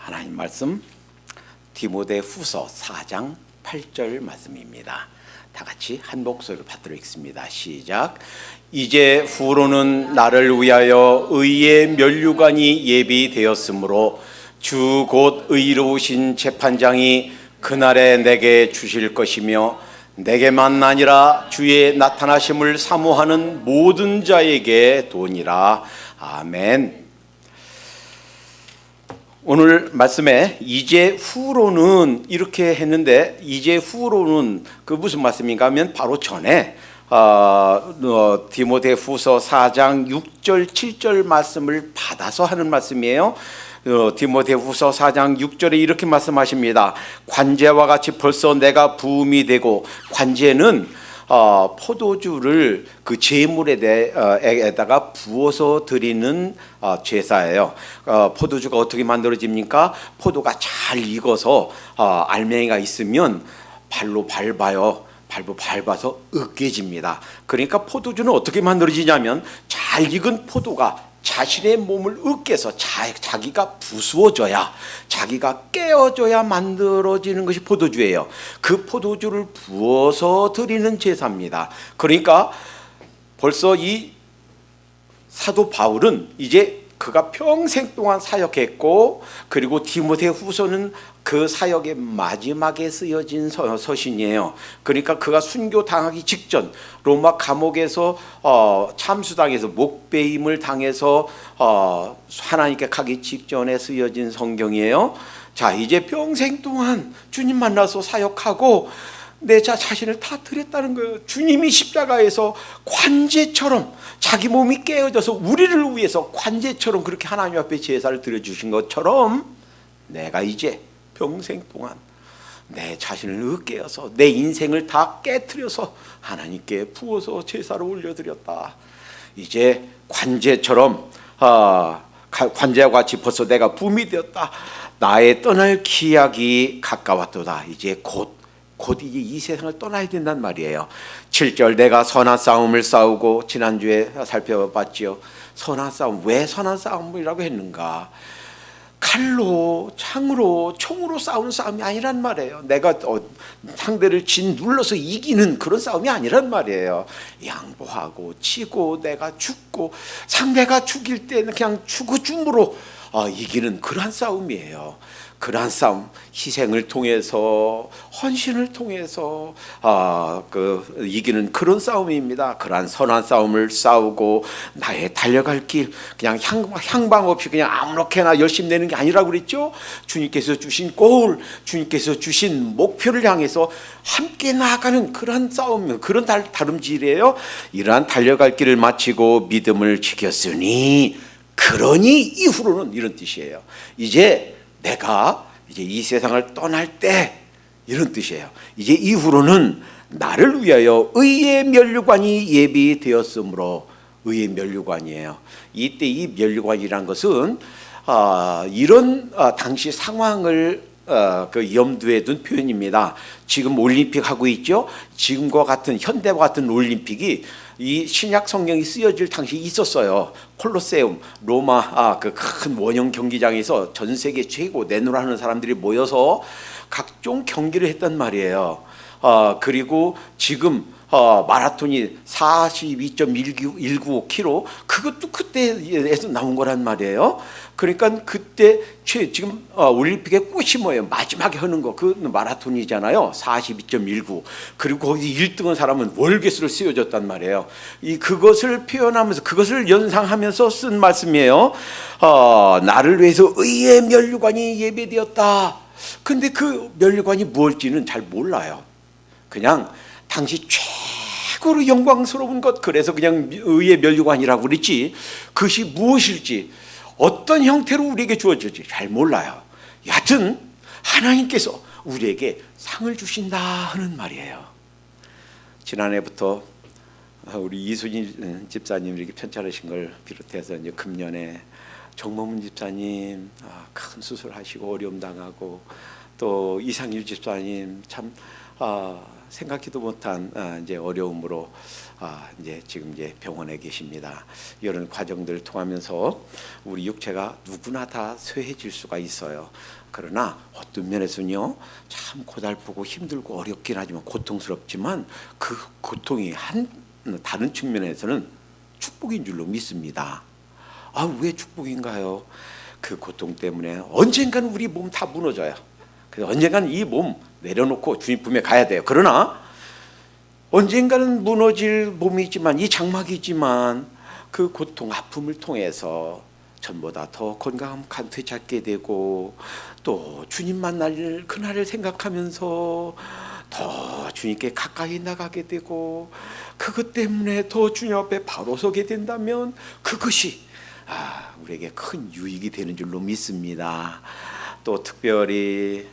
하나님 말씀 디모데후서 4장 8절 말씀입니다. 다 같이 한 목소리로 받들어 읽습니다. 시작. 이제 후로는 나를 위하여 의의 면류관이 예비되었으므로 주 곧 의로우신 재판장이 그날에 내게 주실 것이며 내게만 아니라 주의 나타나심을 사모하는 모든 자에게 도니라. 아멘. 오늘 말씀에 이제 후로는 이렇게 했는데, 이제 후로는 그 무슨 말씀인가 하면 바로 전에 디모데후서 4장 6절 7절 말씀을 받아서 하는 말씀이에요. 디모데후서 4장 6절에 이렇게 말씀하십니다. 관제와 같이 벌써 내가 부음이 되고, 관제는 포도주를 그 제물에다가 부어서 드리는 제사예요. 포도주가 어떻게 만들어집니까? 포도가 잘 익어서 알맹이가 있으면 발로 밟아요. 밟아서 으깨집니다. 그러니까 포도주는 어떻게 만들어지냐면, 잘 익은 포도가 자신의 몸을 으깨서 자기가 부수어져야, 자기가 깨어져야 만들어지는 것이 포도주예요. 그 포도주를 부어서 드리는 제사입니다. 그러니까 벌써 이 사도 바울은 이제 그가 평생 동안 사역했고, 그리고 디모데후서는 그 사역의 마지막에 쓰여진 서신이에요. 그러니까 그가 순교 당하기 직전 로마 감옥에서 참수당해서 목배임을 당해서 하나님께 가기 직전에 쓰여진 성경이에요. 자, 이제 평생 동안 주님 만나서 사역하고 내 자신을 다 드렸다는 거예요. 주님이 십자가에서 관제처럼 자기 몸이 깨어져서 우리를 위해서 관제처럼 그렇게 하나님 앞에 제사를 드려주신 것처럼, 내가 이제 평생 동안 내 자신을 으깨어서 내 인생을 다 깨트려서 하나님께 부어서 제사를 올려드렸다. 이제 관제처럼 관제와 같이 벌써 내가 부음이 되었다. 나의 떠날 기약이 가까웠도다. 이제 곧 이제 이 세상을 떠나야 된단 말이에요. 7절, 내가 선한 싸움을 싸우고, 지난주에 살펴봤지요. 선한 싸움, 왜 선한 싸움이라고 했는가? 칼로, 창으로, 총으로 싸우는 싸움이 아니란 말이에요. 내가 상대를 눌러서 이기는 그런 싸움이 아니란 말이에요. 양보하고 치고 내가 죽고, 상대가 죽일 때는 그냥 죽음으로 이기는 그러한 싸움이에요. 그러한 싸움, 희생을 통해서, 헌신을 통해서 이기는 그런 싸움입니다. 그러한 선한 싸움을 싸우고, 나의 달려갈 길, 그냥 향방 없이 그냥 아무렇게나 열심히 내는 게 아니라고 그랬죠. 주님께서 주신 골, 주님께서 주신 목표를 향해서 함께 나아가는 그러한 싸움, 그런 다름질이에요. 이러한 달려갈 길을 마치고 믿음을 지켰으니, 그러니 이후로는, 이런 뜻이에요. 이제 내가 이 세상을 떠날 때, 이런 뜻이에요. 이제 이후로는 나를 위하여 의의 면류관이 예비되었으므로, 의의 면류관이에요. 이때 이 면류관이란 것은 이런 당시 상황을 염두에 둔 표현입니다. 지금 올림픽 하고 있죠. 지금과 같은, 현대와 같은 올림픽이 이 신약 성경이 쓰여질 당시 있었어요. 콜로세움, 로마 그 큰 원형 경기장에서 전 세계 최고 내노라는 사람들이 모여서 각종 경기를 했단 말이에요. 그리고 지금 마라톤이 42.195km, 그것도 그때에서 나온 거란 말이에요. 그러니까 그때 지금 올림픽의 꽃이 뭐예요? 마지막에 하는 거, 그 마라톤이잖아요. 42.19. 그리고 거기 1등한 사람은 월계수를 쓰여줬단 말이에요. 그것을 표현하면서, 그것을 연상하면서 쓴 말씀이에요. 나를 위해서 의의 면류관이 예배되었다. 근데 그 면류관이 무엇일지는 잘 몰라요. 그냥 당시 최고로 영광스러운 것, 그래서 그냥 의의 면류관이라고 그랬지, 그것이 무엇일지, 어떤 형태로 우리에게 주어질지 잘 몰라요. 여하튼 하나님께서 우리에게 상을 주신다 하는 말이에요. 지난해부터 우리 이순희 집사님 이렇게 편찮으신 걸 비롯해서 이제 금년에 정모문 집사님 큰 수술하시고 어려움 당하고, 또 이상일 집사님 참 생각지도 못한 이제 어려움으로 이제 지금 이제 병원에 계십니다. 이런 과정들을 통하면서 우리 육체가 누구나 다 쇠해질 수가 있어요. 그러나 어떤 면에서는요, 참 고달프고 힘들고 어렵긴 하지만 고통스럽지만 그 고통이 다른 측면에서는 축복인 줄로 믿습니다. 왜 축복인가요? 그 고통 때문에 언젠가는 우리 몸 다 무너져요. 그래서 언젠가는 이 몸 내려놓고 주님 품에 가야 돼요. 그러나 언젠가는 무너질 몸이지만, 이 장막이지만 그 고통, 아픔을 통해서 전보다 더 건강한 되찾게 되고, 또 주님 만날 그날을 생각하면서 더 주님께 가까이 나가게 되고, 그것 때문에 더 주님 앞에 바로 서게 된다면 그것이 우리에게 큰 유익이 되는 줄로 믿습니다. 또 특별히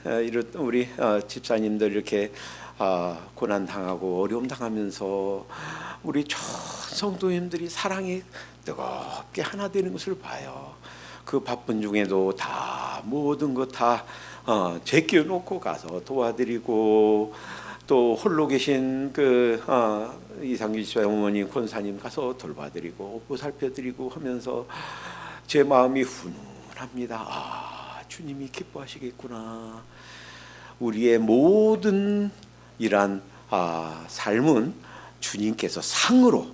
우리 집사님들 이렇게 고난 당하고 어려움 당하면서 우리 전 성도님들이 사랑이 뜨겁게 하나 되는 것을 봐요. 그 바쁜 중에도 다 모든 것 다 제껴놓고 가서 도와드리고, 또 홀로 계신 그 이상규 집사 어머님, 권사님 가서 돌봐드리고 보살펴드리고 하면서 제 마음이 훈훈합니다. 주님이 기뻐하시겠구나. 우리의 모든 이러한 삶은 주님께서 상으로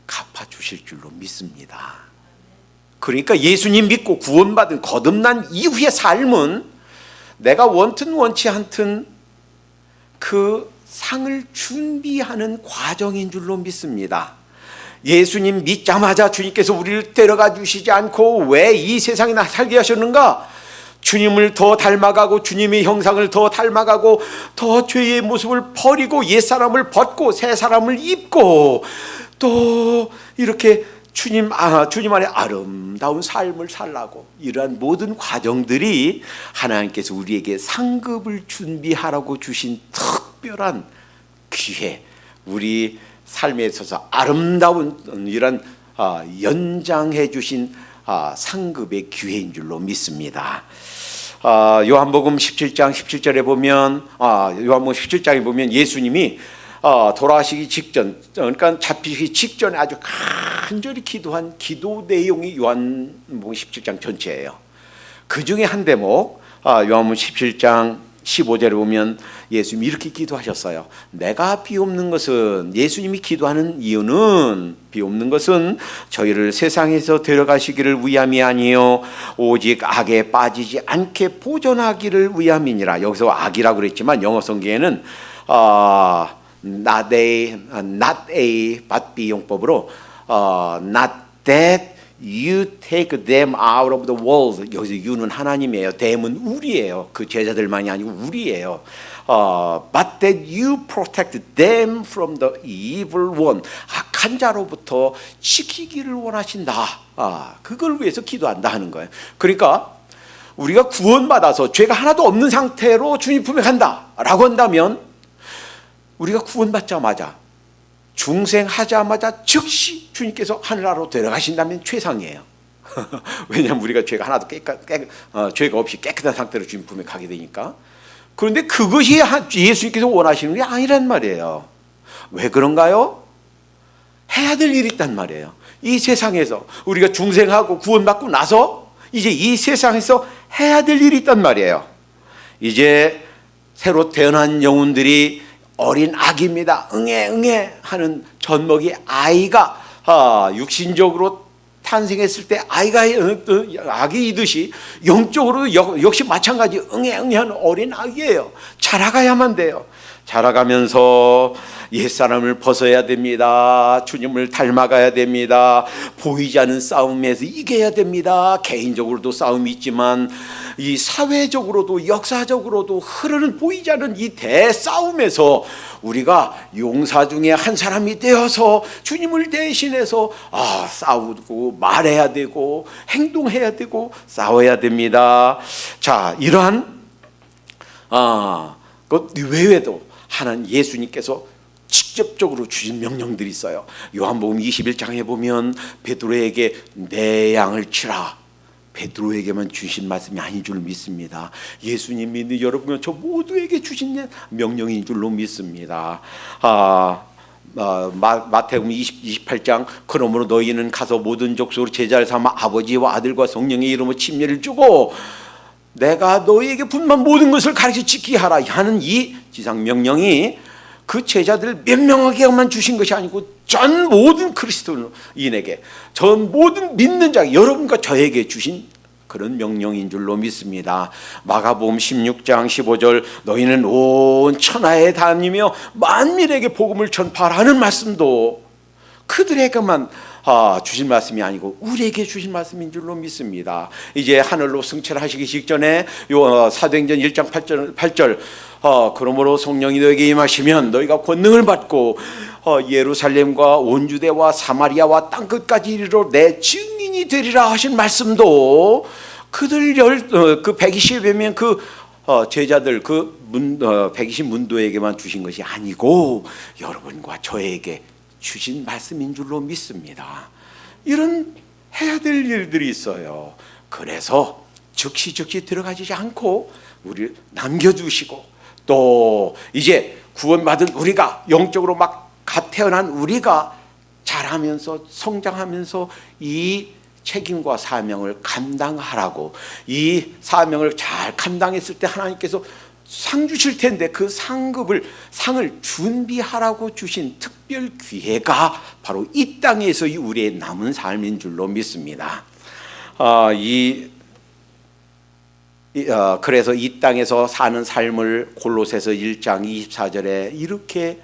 갚아주실 줄로 믿습니다. 그러니까 예수님 믿고 구원받은 거듭난 이후의 삶은 내가 원튼 원치 않든 그 상을 준비하는 과정인 줄로 믿습니다. 예수님 믿자마자 주님께서 우리를 데려가 주시지 않고 왜 이 세상에 살게 하셨는가? 주님을 더 닮아가고 주님의 형상을 더 닮아가고 더 죄의 모습을 버리고 옛사람을 벗고 새 사람을 입고 또 이렇게 주님 안에 아름다운 삶을 살라고, 이러한 모든 과정들이 하나님께서 우리에게 상급을 준비하라고 주신 특별한 기회, 우리 삶에 있어서 아름다운 이런 연장해 주신 상급의 기회인 줄로 믿습니다. 요한복음 17장 17절에 보면 요한복음 17장에 보면 예수님이 돌아가시기 직전, 그러니까 잡히기 직전에 아주 간절히 기도한 기도 내용이 요한복음 17장 전체예요. 그 중에 한 대목, 요한복음 17장 15절에 보면 예수님이 이렇게 기도하셨어요. 내가 비옵는 것은, 예수님이 기도하는 이유는, 비옵는 것은 저희를 세상에서 데려가시기를 위함이 아니요 오직 악에 빠지지 않게 보존하기를 위함이니라. 여기서 악이라고 그랬지만 영어 성경에는 not a but be 용법으로 not that you take them out of the world. 여기서 you는 하나님이에요. them은 우리예요. 그 제자들만이 아니고 우리예요. but that you protect them from the evil one. 악한 자로부터 지키기를 원하신다. 그걸 위해서 기도한다 하는 거예요. 그러니까 우리가 구원받아서 죄가 하나도 없는 상태로 주님 품에 간다라고 한다면, 우리가 구원받자마자 중생하자마자 즉시 주님께서 하늘나라로 데려가신다면 최상이에요. 왜냐하면 우리가 죄가 하나도 죄가 없이 깨끗한 상태로 주님 품에 가게 되니까. 그런데 그것이 예수님께서 원하시는 게 아니란 말이에요. 왜 그런가요? 해야 될 일이 있단 말이에요. 이 세상에서 우리가 중생하고 구원받고 나서 이제 이 세상에서 해야 될 일이 있단 말이에요. 이제 새로 태어난 영혼들이 어린 아기입니다. 응애 하는 젖먹이 아이가 육신적으로 탄생했을 때 아이가 아기이듯이 영적으로 역시 마찬가지 응애 하는 어린 아기예요. 자라가야만 돼요. 자라가면서 옛사람을 벗어야 됩니다. 주님을 닮아가야 됩니다. 보이지 않는 싸움에서 이겨야 됩니다. 개인적으로도 싸움이 있지만 이 사회적으로도 역사적으로도 흐르는 보이지 않는 이 대싸움에서 우리가 용사 중에 한 사람이 되어서 주님을 대신해서 싸우고 말해야 되고 행동해야 되고 싸워야 됩니다. 자, 이러한 것 외에도 하나님 예수님께서 직접적으로 주신 명령들이 있어요. 요한복음 21장에 보면 베드로에게 내 양을 치라. 베드로에게만 주신 말씀이 아닌 줄 믿습니다. 예수님이 여러분 저 모두에게 주신 명령인 줄로 믿습니다. 마태복음 28장 그러므로 너희는 가서 모든 족속으로 제자를 삼아 아버지와 아들과 성령의 이름으로 침례를 주고 내가 너희에게 분만 모든 것을 가르쳐 지키게 하라 하는 이 지상 명령이 그 제자들 몇 명에게만 주신 것이 아니고 전 모든 그리스도인에게, 전 모든 믿는 자 여러분과 저에게 주신 그런 명령인 줄로 믿습니다. 마가복음 16장 15절 너희는 온 천하에 다니며 만민에게 복음을 전파하라는 말씀도 그들에게만 주신 말씀이 아니고 우리에게 주신 말씀인 줄로 믿습니다. 이제 하늘로 승천하시기 직전에 사도행전 1장 8절 그러므로 성령이 너에게 임하시면 너희가 권능을 받고 예루살렘과 온 유대와 사마리아와 땅끝까지 이르러 내 증인이 되리라 하신 말씀도 그들 120여 명 제자들 120 문도에게만 주신 것이 아니고 여러분과 저에게 주신 말씀인 줄로 믿습니다. 이런 해야 될 일들이 있어요. 그래서 즉시 들어가지 않고 우리를 남겨두시고 또 이제 구원받은 우리가 영적으로 막 갓 태어난 우리가 자라면서 성장하면서 이 책임과 사명을 감당하라고, 이 사명을 잘 감당했을 때 하나님께서 상 주실 텐데 그 상을 준비하라고 주신 특별 기회가 바로 이 땅에서의 우리의 남은 삶인 줄로 믿습니다. 그래서 이 땅에서 사는 삶을 골로새서 1장 24절에 이렇게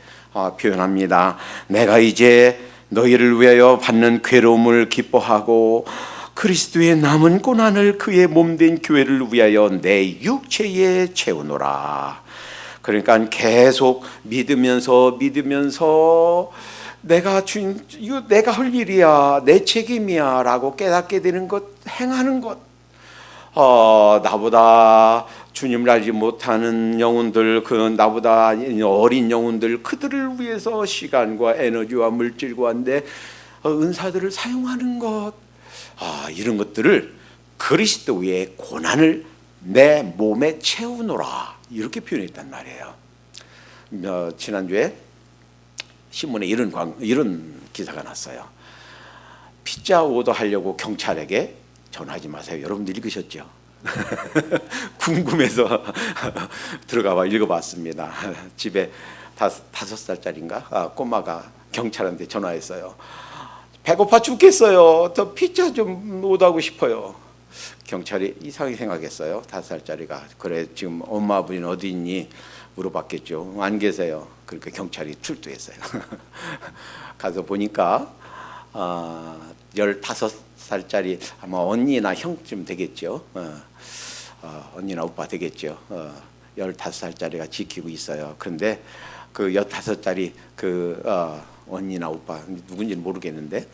표현합니다. 내가 이제 너희를 위하여 받는 괴로움을 기뻐하고 그리스도의 남은 고난을 그의 몸된 교회를 위하여 내 육체에 채우노라. 그러니까 계속 믿으면서 이거 내가 할 일이야, 내 책임이야 라고 깨닫게 되는 것, 행하는 것. 나보다 주님을 알지 못하는 영혼들, 나보다 어린 영혼들, 그들을 위해서 시간과 에너지와 물질과 내 은사들을 사용하는 것, 이런 것들을 그리스도의 고난을 내 몸에 채우노라 이렇게 표현했단 말이에요. 지난주에 신문에 이런 기사가 났어요. 피자 오더 하려고 경찰에게 전화하지 마세요. 여러분들 읽으셨죠? 궁금해서 들어가봐 읽어봤습니다. 집에 5살짜리인가 꼬마가 경찰한테 전화했어요. 배고파 죽겠어요. 더 피자 좀 오더하고 싶어요. 경찰이 이상하게 생각했어요. 5살짜리가. 그래 지금 엄마 아버지는 어디 있니? 물어봤겠죠. 안 계세요. 그러니까 경찰이 출두했어요. 가서 보니까 15살짜리 아마 언니나 형쯤 되겠죠. 언니나 오빠 되겠죠. 15살짜리가 지키고 있어요. 그런데 그 15살짜리 언니나 오빠 누군지는 모르겠는데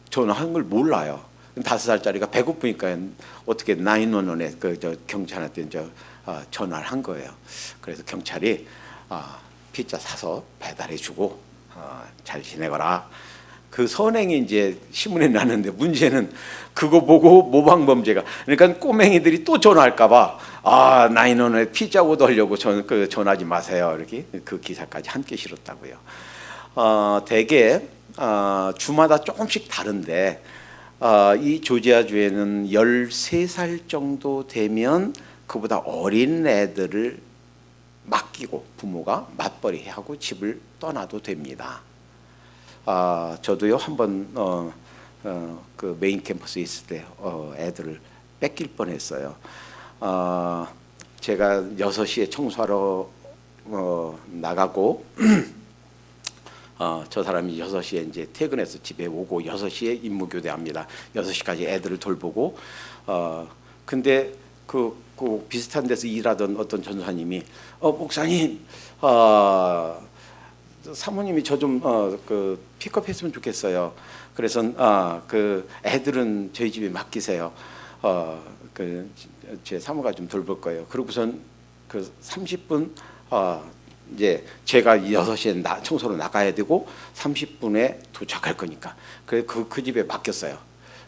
전화한 걸 몰라요. 5살짜리가 배고프니까 어떻게 911에 경찰한테 전화를 한 거예요. 그래서 경찰이 피자 사서 배달해주고 잘 지내거라. 그 선행이 이제 신문에 났는데 문제는 그거 보고 모방범죄가, 그러니까 꼬맹이들이 또 전화할까봐 911에 피자 오더 하려고 전화하지 마세요. 이렇게 그 기사까지 함께 실었다고요. 대개 주마다 조금씩 다른데 이 조지아주에는 13살 정도 되면 그보다 어린 애들을 맡기고 부모가 맞벌이하고 집을 떠나도 됩니다. 저도요 한번 그 메인 캠퍼스에 있을 때 애들을 뺏길 뻔했어요. 제가 6시에 청소하러 나가고 저 사람이 6시에 이제 퇴근해서 집에 오고 6시에 임무교대합니다. 6시까지 애들을 돌보고 근데 그 비슷한 데서 일하던 어떤 전사님이 목사님 사모님이 저 좀 그 픽업했으면 좋겠어요. 그래서 그 애들은 저희 집에 맡기세요. 제 사모가 좀 돌볼 거예요. 그러고선 그 30분 이제 제가 6시에 청소로 나가야 되고 30분에 도착할 거니까 그 집에 맡겼어요.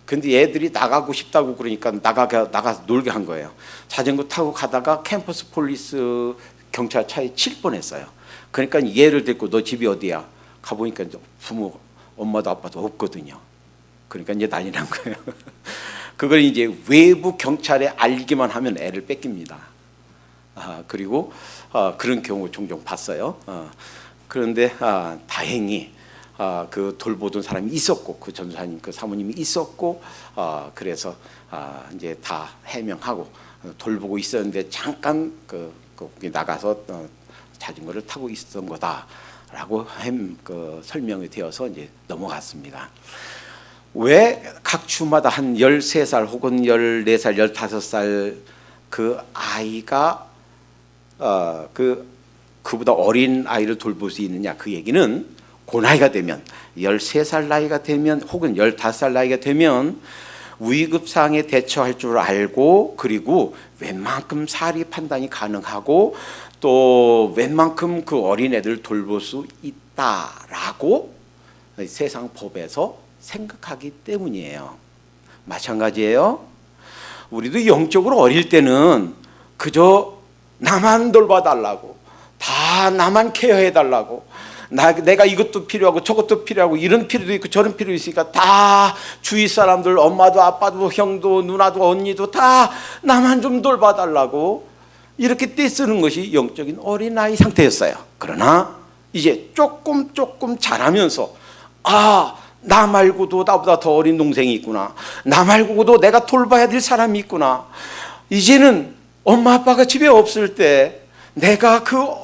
근데 애들이 나가고 싶다고 그러니까 나가서 놀게 한 거예요. 자전거 타고 가다가 캠퍼스 폴리스 경찰차에 칠 뻔했어요. 그러니까 얘를 데리고 너 집이 어디야? 가보니까 부모, 엄마도 아빠도 없거든요. 그러니까 이제 난리 난 거예요. 그걸 이제 외부 경찰에 알리기만 하면 애를 뺏깁니다. 그리고 그런 경우 종종 봤어요. 그런데 다행히 그 돌보던 사람이 있었고, 그 전사님 그 사모님이 있었고, 그래서 이제 다 해명하고 돌보고 있었는데 잠깐 거기 나가서 자전거를 타고 있었던 거다라고 설명이 되어서 이제 넘어갔습니다. 왜 각 주마다 한 13살 혹은 14살, 15살 그 아이가 그보다 어린 아이를 돌볼 수 있느냐, 그 얘기는 그 나이가 되면 13살 나이가 되면 혹은 15살 나이가 되면 위급상에 대처할 줄 알고, 그리고 웬만큼 사리 판단이 가능하고 또 웬만큼 그 어린애들 돌볼 수 있다라고 세상 법에서 생각하기 때문이에요. 마찬가지예요. 우리도 영적으로 어릴 때는 그저 나만 돌봐달라고, 다 나만 케어해달라고, 내가 이것도 필요하고 저것도 필요하고 이런 필요도 있고 저런 필요도 있으니까 다 주위 사람들, 엄마도 아빠도 형도 누나도 언니도 다 나만 좀 돌봐달라고 이렇게 떼쓰는 것이 영적인 어린아이 상태였어요. 그러나 이제 조금 자라면서 나 말고도 나보다 더 어린 동생이 있구나, 나 말고도 내가 돌봐야 될 사람이 있구나, 이제는 엄마 아빠가 집에 없을 때 내가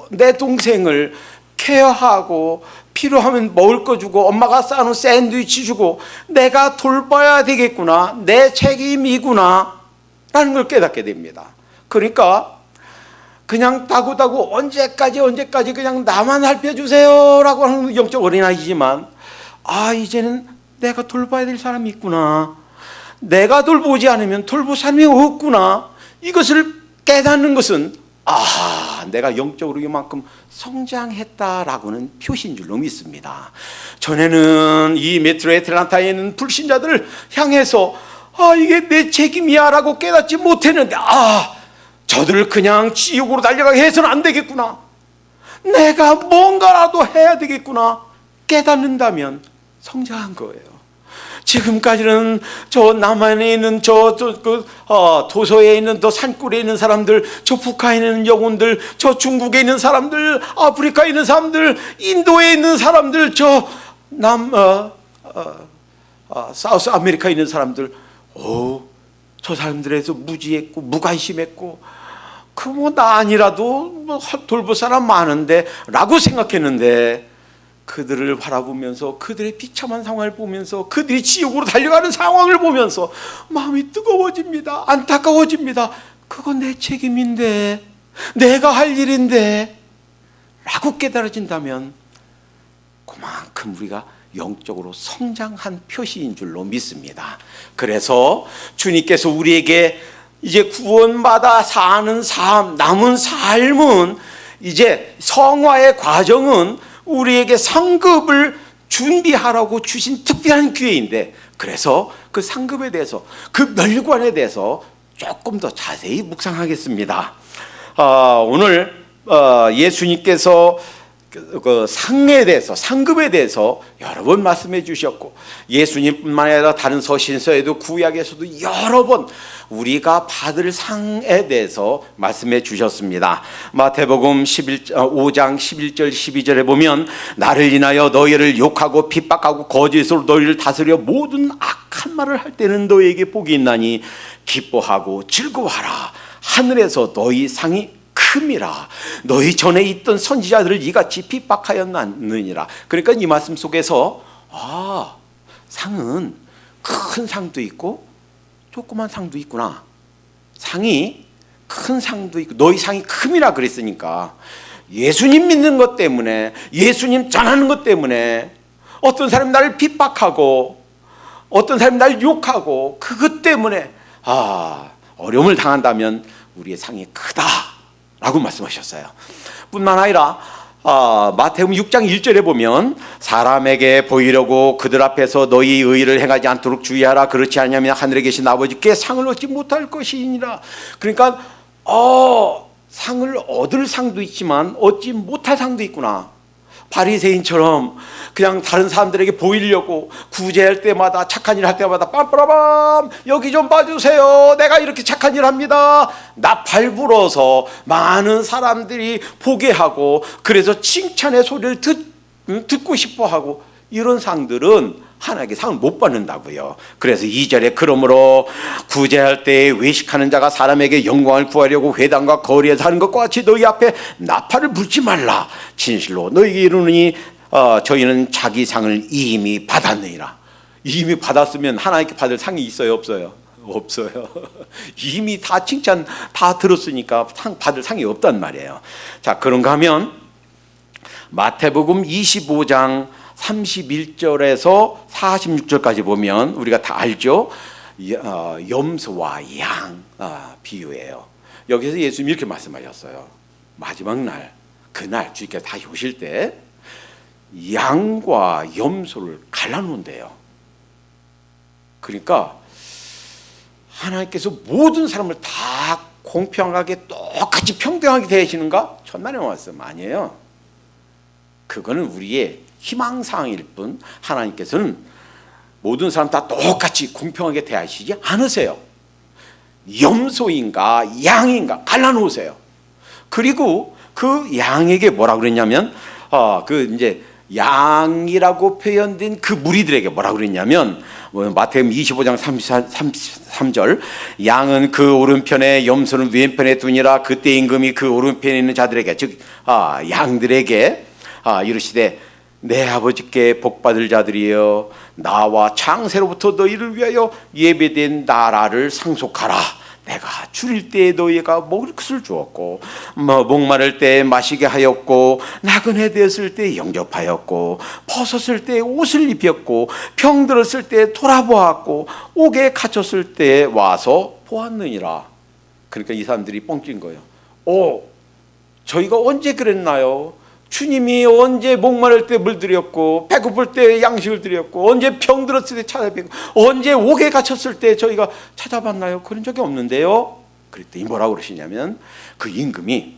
내 동생을 케어하고 필요하면 먹을 거 주고 엄마가 싸놓은 샌드위치 주고 내가 돌봐야 되겠구나, 내 책임이구나 라는 걸 깨닫게 됩니다. 그러니까 그냥 다구다구 언제까지 그냥 나만 살펴주세요 라고 하는 영적 어린아이지만, 이제는 내가 돌봐야 될 사람이 있구나, 내가 돌보지 않으면 돌볼 사람이 없구나, 이것을 깨닫는 것은 내가 영적으로 이만큼 성장했다라고는 표시인 줄로 믿습니다. 전에는 이 메트로 애틀란타에 있는 불신자들을 향해서 이게 내 책임이야 라고 깨닫지 못했는데, 저들을 그냥 지옥으로 달려가게 해서는 안 되겠구나, 내가 뭔가라도 해야 되겠구나 깨닫는다면 성장한 거예요. 지금까지는 저 남한에 있는 도서에 있는 저 산골에 있는 사람들, 저 북한에 있는 영혼들, 저 중국에 있는 사람들, 아프리카에 있는 사람들, 인도에 있는 사람들, 저 사우스 아메리카에 있는 사람들, 저 사람들에서 무지했고 무관심했고 나 아니라도 돌볼 사람 많은데 라고 생각했는데, 그들을 바라보면서 그들의 비참한 상황을 보면서 그들이 지옥으로 달려가는 상황을 보면서 마음이 뜨거워집니다. 안타까워집니다. 그건 내 책임인데, 내가 할 일인데 라고 깨달아진다면 그만큼 우리가 영적으로 성장한 표시인 줄로 믿습니다. 그래서 주님께서 우리에게 이제 구원받아 사는 삶, 남은 삶은 이제 성화의 과정은 우리에게 상급을 준비하라고 주신 특별한 기회인데, 그래서 그 상급에 대해서, 그 멸관에 대해서 조금 더 자세히 묵상하겠습니다. 오늘 예수님께서 그 상에 대해서, 상급에 대해서 여러 번 말씀해 주셨고, 예수님뿐만 아니라 다른 서신서에도 구약에서도 여러 번 우리가 받을 상에 대해서 말씀해 주셨습니다. 마태복음 5장 11절 12절에 보면, 나를 인하여 너희를 욕하고 핍박하고 거짓으로 너희를 다스려 모든 악한 말을 할 때는 너희에게 복이 있나니 기뻐하고 즐거워하라, 하늘에서 너희 상이 큼이라, 너희 전에 있던 선지자들을 이같이 핍박하였느니라. 그러니까 이 말씀 속에서 상은 큰 상도 있고 조그만 상도 있구나, 상이 큰 상도 있고 너희 상이 큼이라 그랬으니까, 예수님 믿는 것 때문에, 예수님 전하는 것 때문에 어떤 사람이 나를 핍박하고 어떤 사람이 나를 욕하고 그것 때문에 어려움을 당한다면 우리의 상이 크다 라고 말씀하셨어요. 뿐만 아니라 마태복음 6장 1절에 보면 사람에게 보이려고 그들 앞에서 너희 의를 행하지 않도록 주의하라. 그렇지 않으면 하늘에 계신 아버지께 상을 얻지 못할 것이니라. 그러니까 상을 얻을 상도 있지만 얻지 못할 상도 있구나. 바리새인처럼 그냥 다른 사람들에게 보이려고 구제할 때마다 착한 일 할 때마다 빰빠라밤 여기 좀 봐주세요. 내가 이렇게 착한 일 합니다. 나팔 불어서 많은 사람들이 보게 하고 그래서 칭찬의 소리를 듣고 싶어 하고 이런 상들은 하나님께 상을 못 받는다고요. 그래서 2절에 그러므로 구제할 때 외식하는 자가 사람에게 영광을 구하려고 회당과 거리에서 하는 것과 같이 너희 앞에 나팔을 불지 말라. 진실로 너희에게 이르노니 저희는 자기 상을 이미 받았느니라. 이미 받았으면 하나님께 받을 상이 있어요, 없어요? 없어요. 이미 다 칭찬 다 들었으니까 받을 상이 없단 말이에요. 자, 그런가 하면 마태복음 25장 31절에서 46절까지 보면 우리가 다 알죠. 염소와 양 비유예요. 여기서 예수님이 이렇게 말씀하셨어요. 마지막 날, 그날 주님께서 다시 오실 때 양과 염소를 갈라놓은대요. 그러니까 하나님께서 모든 사람을 다 공평하게 똑같이 평등하게 대하시는가? 천만의 말씀 아니에요. 그거는 우리의 희망사항일 뿐 하나님께서는 모든 사람 다 똑같이 공평하게 대하시지 않으세요. 염소인가 양인가 갈라놓으세요. 그리고 그 양에게 뭐라 그랬냐면 그 이제 양이라고 표현된 그 무리들에게 뭐라 그랬냐면 마태복음 25장 33절 양은 그 오른편에 염소는 왼편에 두니라. 그때 임금이 그 오른편에 있는 자들에게 즉 양들에게 이르시되 내 아버지께 복받을 자들이여 나와 창세로부터 너희를 위하여 예배된 나라를 상속하라. 내가 줄일 때에 너희가 먹을 것을 주었고 목마를 때에 마시게 하였고 나그네 되었을 때에 영접하였고 벗었을 때에 옷을 입혔고 병들었을 때에 돌아보았고 옥에 갇혔을 때에 와서 보았느니라. 그러니까 이 사람들이 뻥찐 거예요. 저희가 언제 그랬나요? 주님이 언제 목마를 때 물 드렸고 배고플 때 양식을 드렸고 언제 병들었을 때 찾아뵙고 언제 옥에 갇혔을 때 저희가 찾아봤나요? 그런 적이 없는데요. 그랬더니 뭐라고 그러시냐면 그 임금이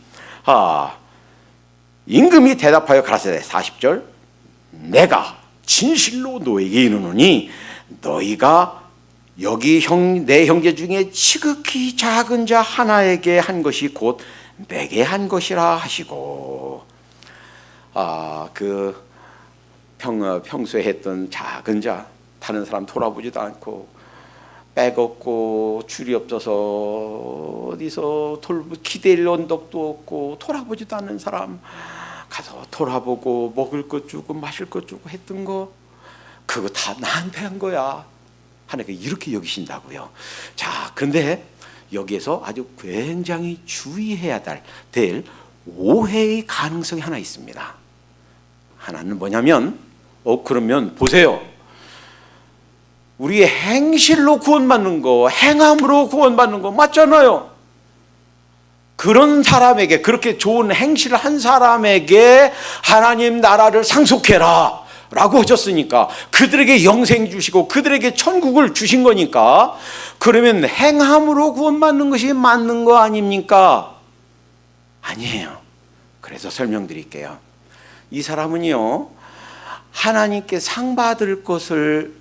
대답하여 가라사대 40절 내가 진실로 너에게 이르노니 너희가 여기 내 형제 중에 지극히 작은 자 하나에게 한 것이 곧 내게 한 것이라 하시고 평소에 했던 작은 자 다른 사람 돌아보지도 않고 빼겁고 줄이 없어서 어디서 기댈 언덕도 없고 돌아보지도 않는 사람 가서 돌아보고 먹을 것 주고 마실 것 주고 했던 거 그거 다 나한테 한 거야. 하나님께 이렇게 여기신다고요. 자, 그런데 여기에서 아주 굉장히 주의해야 될 오해의 가능성이 하나 있습니다. 하나는 뭐냐면 그러면 보세요. 우리의 행실로 구원받는 거 행함으로 구원받는 거 맞잖아요. 그런 사람에게 그렇게 좋은 행실을 한 사람에게 하나님 나라를 상속해라 라고 하셨으니까 그들에게 영생 주시고 그들에게 천국을 주신 거니까 그러면 행함으로 구원받는 것이 맞는 거 아닙니까? 아니에요. 그래서 설명드릴게요. 이 사람은요 하나님께 상 받을 것을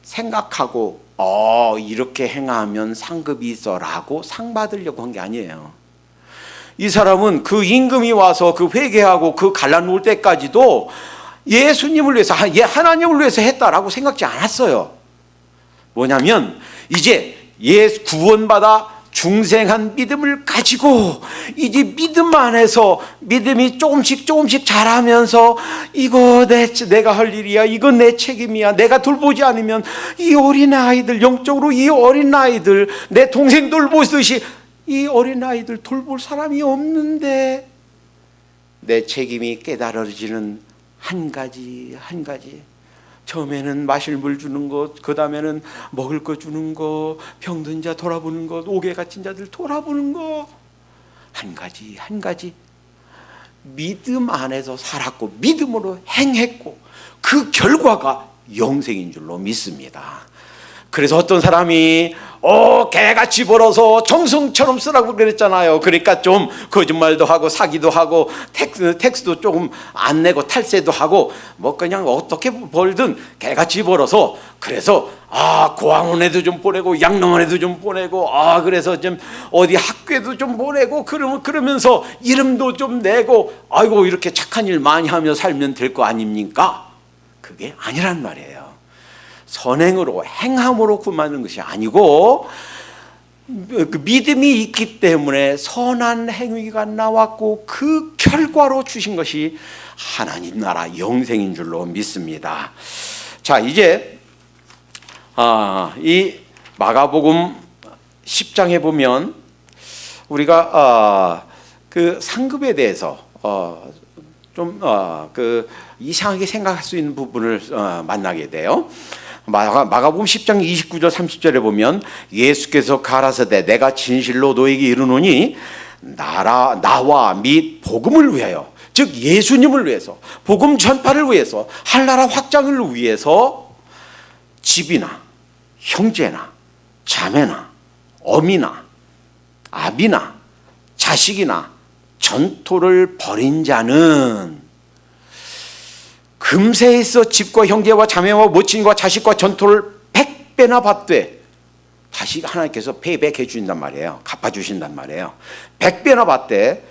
생각하고 이렇게 행하면 상급이 있어라고 상 받으려고 한 게 아니에요. 이 사람은 그 임금이 와서 그 회개하고 그 갈라놓을 때까지도 예수님을 위해서 하나님을 위해서 했다라고 생각지 않았어요. 뭐냐면 이제 구원받아 중생한 믿음을 가지고 이제 믿음 안에서 믿음이 조금씩 자라면서 이거 내가 할 일이야. 이거 내 책임이야. 내가 돌보지 않으면 이 어린아이들 영적으로 이 어린아이들 내 동생 돌보듯이 이 어린아이들 돌볼 사람이 없는데 내 책임이 깨달아지는 한 가지 처음에는 마실 물 주는 것, 그 다음에는 먹을 거 주는 것, 병든 자 돌아보는 것, 옥에 갇힌 자들 돌아보는 것, 한 가지 믿음 안에서 살았고 믿음으로 행했고 그 결과가 영생인 줄로 믿습니다. 그래서 어떤 사람이 개같이 벌어서 정성처럼 쓰라고 그랬잖아요. 그러니까 좀 거짓말도 하고 사기도 하고 텍스도 조금 안 내고 탈세도 하고 뭐 그냥 어떻게 벌든 개같이 벌어서 그래서 고아원에도 좀 보내고 양로원에도 좀 보내고 그래서 좀 어디 학교에도 좀 보내고 그러면서 이름도 좀 내고 아이고 이렇게 착한 일 많이 하며 살면 될 거 아닙니까? 그게 아니란 말이에요. 선행으로 행함으로 구하는 것이 아니고 그 믿음이 있기 때문에 선한 행위가 나왔고 그 결과로 주신 것이 하나님 나라 영생인 줄로 믿습니다. 자, 이제 이 마가복음 10장에 보면 우리가 그 상급에 대해서 좀 이상하게 생각할 수 있는 부분을 만나게 돼요. 마가복음 10장 29절 30절에 보면 예수께서 가라사대 내가 진실로 너에게 이르노니 나와 및 복음을 위하여, 즉 예수님을 위해서, 복음 전파를 위해서, 한나라 확장을 위해서 집이나 형제나 자매나 어미나 아비나 자식이나 전토를 벌인 자는 금세에 있어 집과 형제와 자매와 모친과 자식과 전토를 100배나 받되 다시 하나님께서 페이백해 주신단 말이에요. 갚아주신단 말이에요. 100배나 받되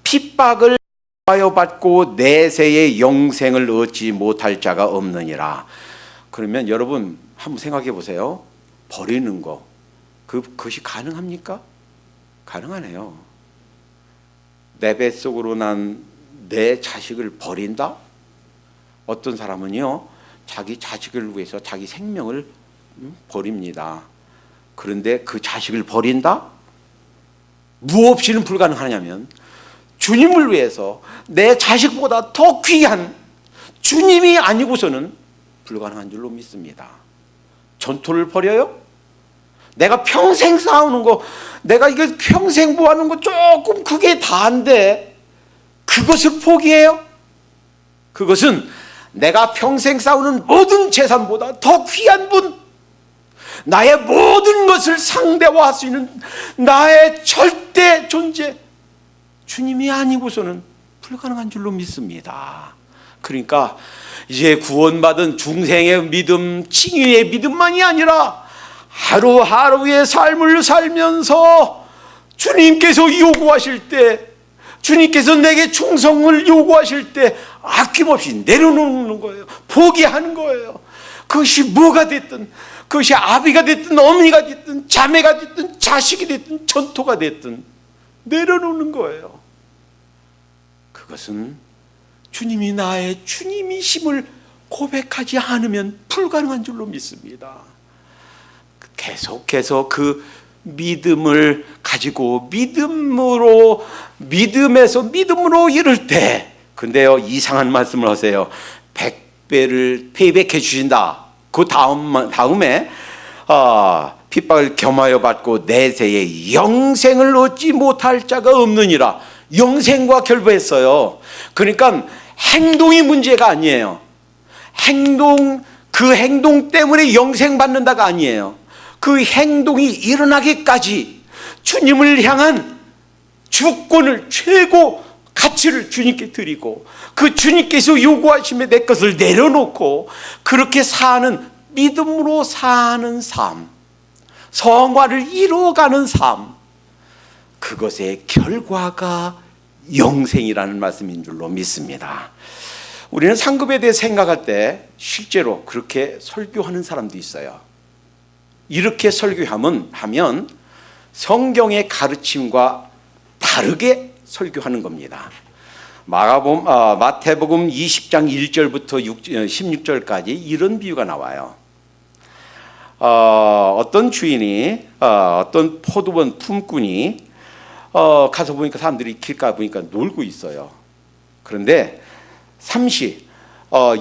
핍박을 받고 내세의 영생을 얻지 못할 자가 없느니라. 그러면 여러분 한번 생각해 보세요. 버리는 거 그것이 가능합니까? 가능하네요. 내 뱃속으로 난 내 자식을 버린다? 어떤 사람은요 자기 자식을 위해서 자기 생명을 버립니다. 그런데 그 자식을 버린다? 무엇이는 불가능하냐면 주님을 위해서 내 자식보다 더 귀한 주님이 아니고서는 불가능한 줄로 믿습니다. 전투를 벌여요? 내가 평생 싸우는 거, 내가 이거 평생 모아놓은 거 조금 그게 다인데 그것을 포기해요? 그것은 내가 평생 싸우는 모든 재산보다 더 귀한 분, 나의 모든 것을 상대화할 수 있는 나의 절대 존재 주님이 아니고서는 불가능한 줄로 믿습니다. 그러니까 이제 구원받은 중생의 믿음, 칭의의 믿음만이 아니라 하루하루의 삶을 살면서 주님께서 요구하실 때, 주님께서 내게 충성을 요구하실 때 아낌없이 내려놓는 거예요. 포기하는 거예요. 그것이 뭐가 됐든, 그것이 아비가 됐든 어머니가 됐든 자매가 됐든 자식이 됐든 전토가 됐든 내려놓는 거예요. 그것은 주님이 나의 주님이심을 고백하지 않으면 불가능한 줄로 믿습니다. 계속해서 그 믿음을 가지고 믿음으로 이룰 때, 근데요 이상한 말씀을 하세요. 100배를 페이백해 주신다. 그 다음에 핍박을 겸하여 받고 내세에 영생을 얻지 못할 자가 없느니라. 영생과 결부했어요. 그러니까 행동이 문제가 아니에요. 그 행동 때문에 영생 받는다가 아니에요. 그 행동이 일어나기까지 주님을 향한 주권을, 최고 가치를 주님께 드리고 그 주님께서 요구하심에 내 것을 내려놓고 그렇게 사는, 믿음으로 사는 삶, 성화를 이루어가는 삶, 그것의 결과가 영생이라는 말씀인 줄로 믿습니다. 우리는 상급에 대해 생각할 때 실제로 그렇게 설교하는 사람도 있어요. 이렇게 설교하면 성경의 가르침과 다르게 설교하는 겁니다. 마태복음 20장 1절부터 16절까지 이런 비유가 나와요. 어떤 주인이 어떤 포도원 품꾼이 가서 보니까 사람들이 길가 보니까 놀고 있어요. 그런데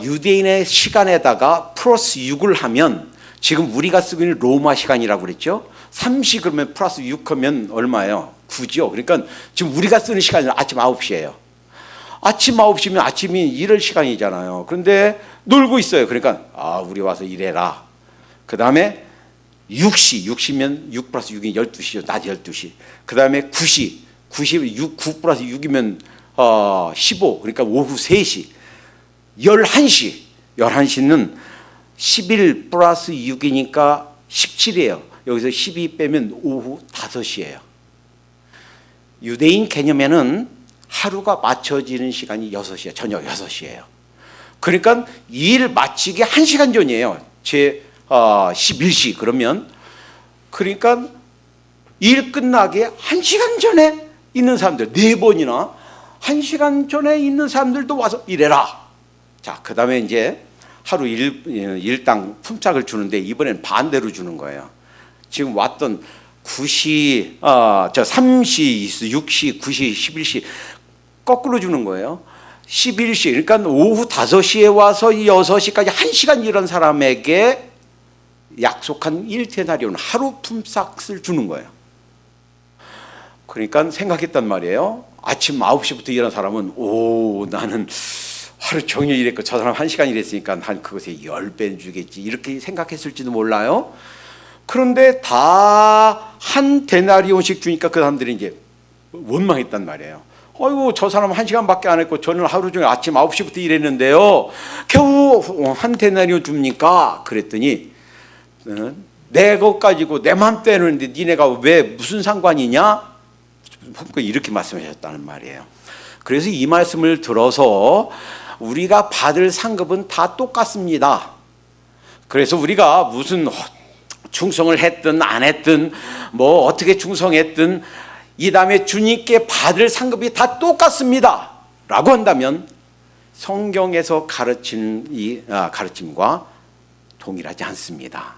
유대인의 시간에다가 플러스 6을 하면, 지금 우리가 쓰고 있는 로마 시간이라고 그랬죠. 30 그러면 플러스 6 하면 얼마예요? 9죠. 그러니까 지금 우리가 쓰는 시간은 아침 9시예요. 아침 9시면 아침이 일할 시간이잖아요. 그런데 놀고 있어요. 그러니까 우리 와서 일해라. 그 다음에 6시면 6 플러스 6이 12시죠. 낮 12시. 그 다음에 9시 9 플러스 6이면 15. 그러니까 오후 3시. 11시는 11 플러스 6이니까 17이에요. 여기서 12 빼면 오후 5시예요. 유대인 개념에는 하루가 맞춰지는 시간이 6시예요. 저녁 6시예요. 그러니까 일 마치기 1시간 전이에요. 제 11시 그러면 그러니까 일 끝나기 1시간 전에 있는 사람들 4번이나 1시간 전에 있는 사람들도 와서 일해라. 자, 그 다음에 이제 하루 일당 품삯을 주는데 이번엔 반대로 주는 거예요. 지금 왔던 9시, 3시, 6시, 9시, 11시 거꾸로 주는 거예요. 11시, 그러니까 오후 5시에 와서 6시까지 1시간 일한 사람에게 약속한 1데나리온 하루 품삯을 주는 거예요. 그러니까 생각했단 말이에요. 아침 9시부터 일한 사람은 나는 하루 종일 일했고 저 사람 1시간 일했으니까 한 그것에 10배는 주겠지 이렇게 생각했을지도 몰라요. 그런데 다 한 데나리온씩 주니까 그 사람들이 이제 원망했단 말이에요. 아이고 저 사람 1시간밖에 안 했고 저는 하루 종일 아침 9시부터 일했는데요. 겨우 한 데나리온 줍니까? 그랬더니 내 것 가지고 내 맘대로 했는데 니네가 왜 무슨 상관이냐? 이렇게 말씀하셨다는 말이에요. 그래서 이 말씀을 들어서 우리가 받을 상급은 다 똑같습니다. 그래서 우리가 무슨 충성을 했든 안 했든 뭐 어떻게 충성했든 이 다음에 주님께 받을 상급이 다 똑같습니다 라고 한다면 성경에서 가르치는 이 가르침과 동일하지 않습니다.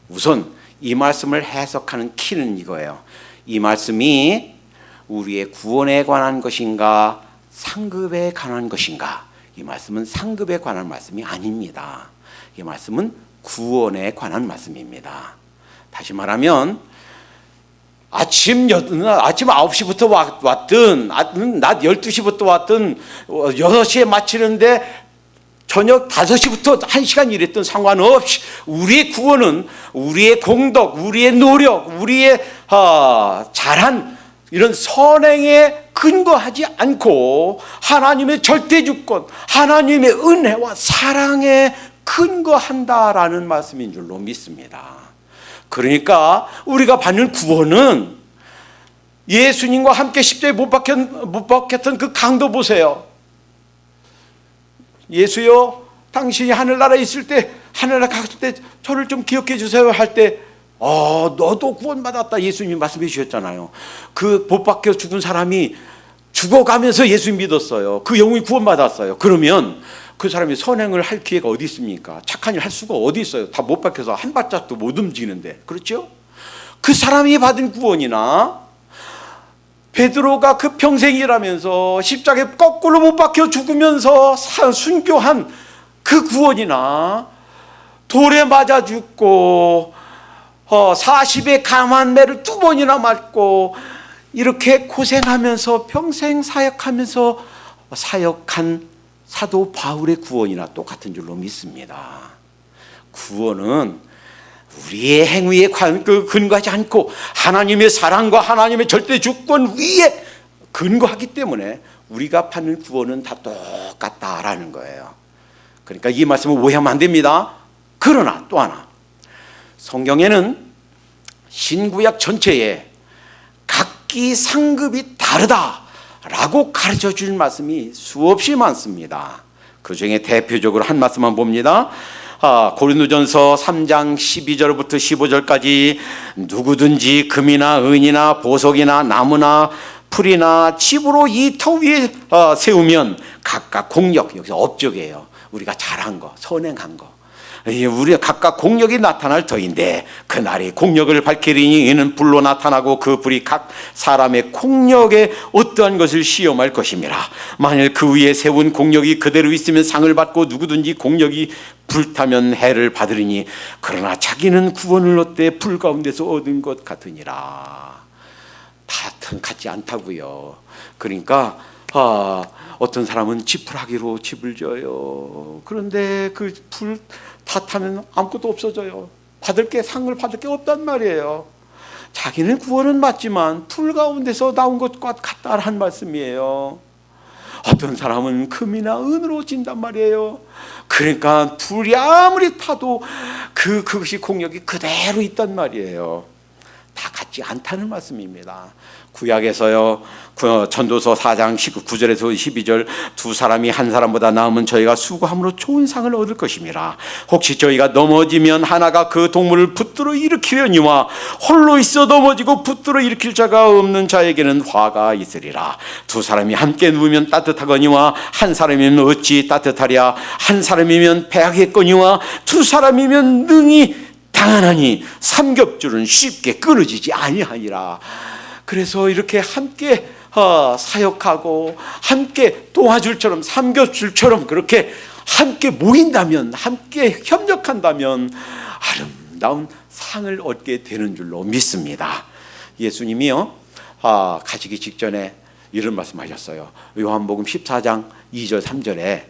우선 이 말씀을 해석하는 키는 이거예요. 이 말씀이 우리의 구원에 관한 것인가 상급에 관한 것인가? 이 말씀은 상급에 관한 말씀이 아닙니다. 이 말씀은 구원에 관한 말씀입니다. 다시 말하면 아침 9시부터 왔든 낮 12시부터 왔든 6시에 마치는데 저녁 5시부터 1시간 일했던 상관없이 우리의 구원은 우리의 공덕, 우리의 노력, 우리의 잘한 이런 선행에 근거하지 않고 하나님의 절대 주권, 하나님의 은혜와 사랑에 근거한다라는 말씀인 줄로 믿습니다. 그러니까 우리가 받는 구원은 예수님과 함께 십자가에 못 박혔던 그 강도 보세요. 예수여, 당신이 하늘나라에 있을 때, 하늘나라 갔을 때 저를 좀 기억해 주세요 할 때 너도 구원받았다 예수님이 말씀해 주셨잖아요. 그 못 박혀 죽은 사람이 죽어가면서 예수님 믿었어요. 그 영혼이 구원받았어요. 그러면 그 사람이 선행을 할 기회가 어디 있습니까? 착한 일 할 수가 어디 있어요? 다 못 박혀서 한 발짝도 못 움직이는데. 그렇죠? 그 사람이 받은 구원이나 베드로가 그 평생 일하면서 십자가에 거꾸로 못 박혀 죽으면서 순교한 그 구원이나 돌에 맞아 죽고 40의 강한 매를 2번이나 맞고 이렇게 고생하면서 평생 사역하면서 사역한 사도 바울의 구원이나 똑같은 줄로 믿습니다. 구원은 우리의 행위에 근거하지 않고 하나님의 사랑과 하나님의 절대 주권 위에 근거하기 때문에 우리가 받는 구원은 다 똑같다라는 거예요. 그러니까 이 말씀을 오해하면 안 됩니다. 그러나 또 하나, 성경에는 신구약 전체에 각기 상급이 다르다라고 가르쳐 줄 말씀이 수없이 많습니다. 그 중에 대표적으로 한 말씀만 봅니다. 고린도전서 3장 12절부터 15절까지 누구든지 금이나 은이나 보석이나 나무나 풀이나 칩으로 이 터 위에 세우면 각각 공력, 여기서 업적이에요. 우리가 잘한 거, 선행한 거, 우리가 각각 공력이 나타날 터인데 그날이 공력을 밝히리니 이는 불로 나타나고 그 불이 각 사람의 공력에 어떠한 것을 시험할 것임이라. 만일 그 위에 세운 공력이 그대로 있으면 상을 받고 누구든지 공력이 불타면 해를 받으리니 그러나 자기는 구원을 얻되 불 가운데서 얻은 것 같으니라. 다 같지 않다고요. 그러니까 어떤 사람은 지푸라기로 집을 져요. 그런데 그 불 다 타면 아무것도 없어져요. 상을 받을 게 없단 말이에요. 자기는 구원은 맞지만 불 가운데서 나온 것과 같다는 말씀이에요. 어떤 사람은 금이나 은으로 진단 말이에요. 그러니까 불이 아무리 타도 그것이 공력이 그대로 있단 말이에요. 다 같지 않다는 말씀입니다. 구약에서요, 전도서 4장 19절에서 22절, 두 사람이 한 사람보다 나으면 저희가 수고함으로 좋은 상을 얻을 것임이라. 혹시 저희가 넘어지면 하나가 그 동물을 붙들어 일으키려니와 홀로 있어 넘어지고 붙들어 일으킬 자가 없는 자에게는 화가 있으리라. 두 사람이 함께 누우면 따뜻하거니와 한 사람이면 어찌 따뜻하랴. 한 사람이면 패하겠거니와 두 사람이면 능히 당연하니 삼겹줄은 쉽게 끊어지지 아니하니라. 그래서 이렇게 함께 사역하고 함께 도와줄처럼 삼겹줄처럼 그렇게 함께 모인다면, 함께 협력한다면 아름다운 상을 얻게 되는 줄로 믿습니다. 예수님이요, 가시기 직전에 이런 말씀하셨어요. 요한복음 14장 2절 3절에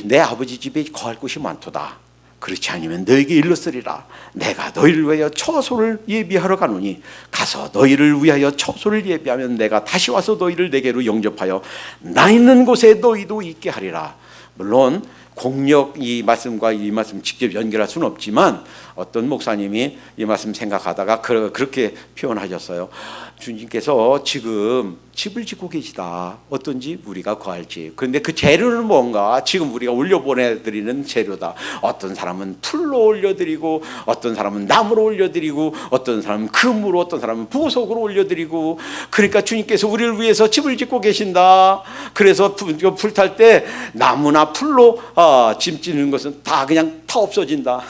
내 아버지 집에 거할 곳이 많도다. 그렇지 않으면 너에게 일렀으리라. 내가 너희를 위하여 처소를 예비하러 가노니 가서 너희를 위하여 처소를 예비하면 내가 다시 와서 너희를 내게로 영접하여 나 있는 곳에 너희도 있게 하리라. 물론 공력, 이 말씀과 이 말씀 직접 연결할 수는 없지만 어떤 목사님이 이 말씀 생각하다가 그렇게 표현하셨어요. 주님께서 지금 집을 짓고 계시다. 어떤 집? 우리가 구할지. 그런데 그 재료는 뭔가? 지금 우리가 올려보내드리는 재료다. 어떤 사람은 풀로 올려드리고, 어떤 사람은 나무로 올려드리고, 어떤 사람은 금으로, 어떤 사람은 보석으로 올려드리고. 그러니까 주님께서 우리를 위해서 집을 짓고 계신다. 그래서 불 탈 때 나무나 풀로 집 짓는 것은 다 그냥 다 없어진다.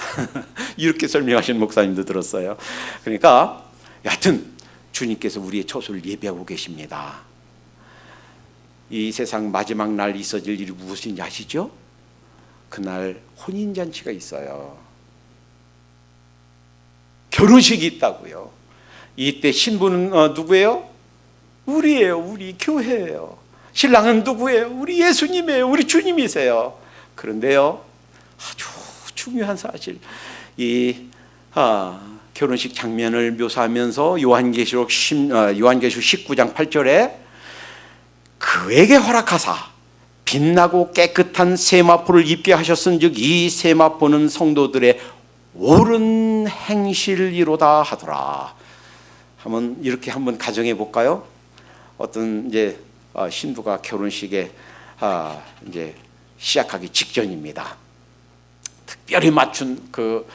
이렇게 설명하시는 목사님도 들었어요. 그러니까 여하튼 주님께서 우리의 처소를 예비하고 계십니다. 이 세상 마지막 날 있어질 일이 무엇인지 아시죠? 그날 혼인잔치가 있어요. 결혼식이 있다고요. 이때 신부는 누구예요? 우리예요. 우리 교회예요. 신랑은 누구예요? 우리 예수님이에요. 우리 주님이세요. 그런데요, 아주 중요한 사실, 결혼식 장면을 묘사하면서 요한계시록 19장 8절에 그에게 허락하사 빛나고 깨끗한 세마포를 입게 하셨은즉 이 세마포는 성도들의 옳은 행실이로다 하더라. 이렇게 한번 가정해 볼까요? 어떤 이제 신부가 결혼식에 이제 시작하기 직전입니다. 특별히 맞춘 그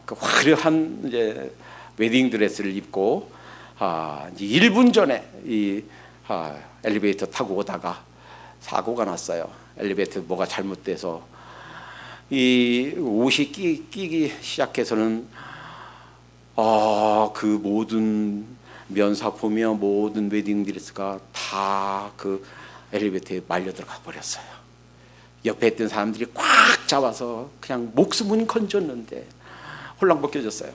화려한 이제 웨딩 드레스를 입고 이제 1분 전에 엘리베이터 타고 오다가 사고가 났어요. 엘리베이터 뭐가 잘못돼서 이 옷이 끼기 시작해서는 그 모든 면사포며 모든 웨딩 드레스가 다 그 엘리베이터에 말려 들어가 버렸어요. 옆에 있던 사람들이 꽉 잡아서 그냥 목숨은 건졌는데 홀랑 벗겨졌어요.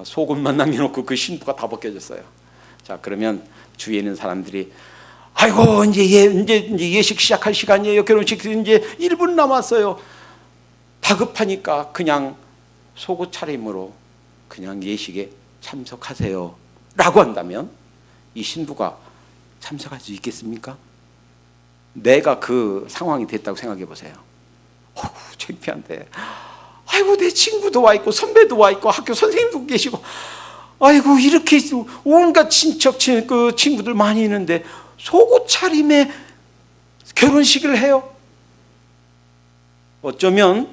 속옷만 남겨놓고 그 신부가 다 벗겨졌어요. 자, 그러면 주위에 있는 사람들이 아이고 이제 예식 시작할 시간이에요. 결혼식 이제 1분 남았어요. 다급하니까 그냥 속옷 차림으로 그냥 예식에 참석하세요 라고 한다면 이 신부가 참석할 수 있겠습니까? 내가 그 상황이 됐다고 생각해 보세요. 창피한데, 아이고 내 친구도 와 있고 선배도 와 있고 학교 선생님도 계시고, 아이고 이렇게 온갖 그 친구들 많이 있는데 속옷 차림에 결혼식을 해요. 어쩌면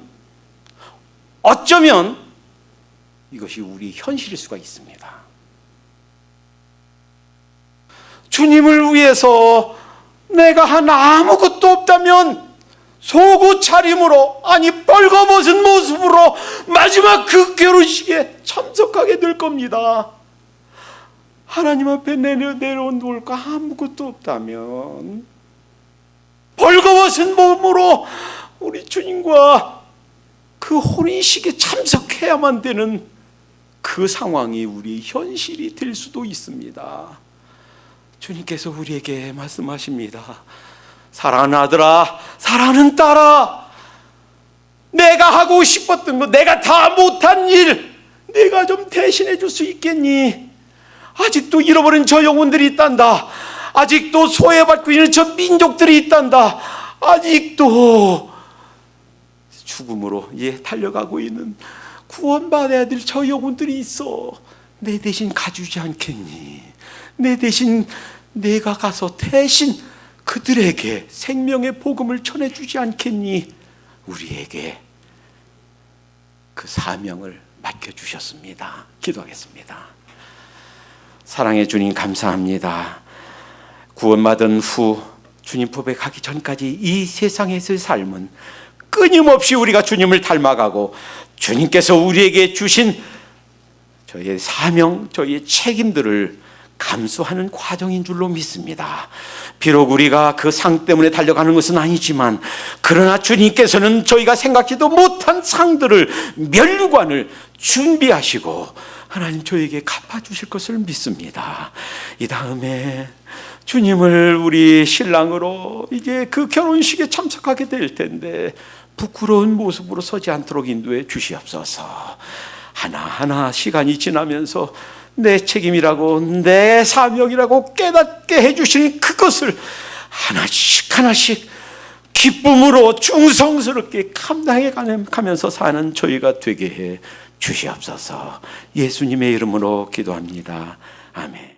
이것이 우리 현실일 수가 있습니다. 주님을 위해서 내가 한 아무것도 없다면 속옷 차림으로, 아니 벌거벗은 모습으로 마지막 그 결혼식에 참석하게 될 겁니다. 하나님 앞에 내려온 돌과 아무것도 없다면 벌거벗은 몸으로 우리 주님과 그 혼인식에 참석해야만 되는 그 상황이 우리 현실이 될 수도 있습니다. 주님께서 우리에게 말씀하십니다. 사랑하는 아들아, 사랑하는 딸아, 내가 하고 싶었던 거, 내가 다 못한 일, 내가 좀 대신해 줄 수 있겠니? 아직도 잃어버린 저 영혼들이 있단다. 아직도 소외받고 있는 저 민족들이 있단다. 아직도 죽음으로 달려가고 있는 구원받아야 될 저 영혼들이 있어. 내 대신 가주지 않겠니? 내 대신 내가 가서 대신 그들에게 생명의 복음을 전해주지 않겠니? 우리에게 그 사명을 맡겨주셨습니다. 기도하겠습니다. 사랑의 주님, 감사합니다. 구원받은 후 주님 법에 가기 전까지 이 세상에서의 삶은 끊임없이 우리가 주님을 닮아가고 주님께서 우리에게 주신 저희의 사명, 저희의 책임들을 감수하는 과정인 줄로 믿습니다. 비록 우리가 그 상 때문에 달려가는 것은 아니지만, 그러나 주님께서는 저희가 생각지도 못한 상들을, 면류관을 준비하시고 하나님 저에게 갚아주실 것을 믿습니다. 이 다음에 주님을 우리 신랑으로 이제 그 결혼식에 참석하게 될 텐데 부끄러운 모습으로 서지 않도록 인도해 주시옵소서. 하나하나 시간이 지나면서 내 책임이라고, 내 사명이라고 깨닫게 해주신 그것을 하나씩 하나씩 기쁨으로 충성스럽게 감당해 가면서 사는 저희가 되게 해 주시옵소서. 예수님의 이름으로 기도합니다. 아멘.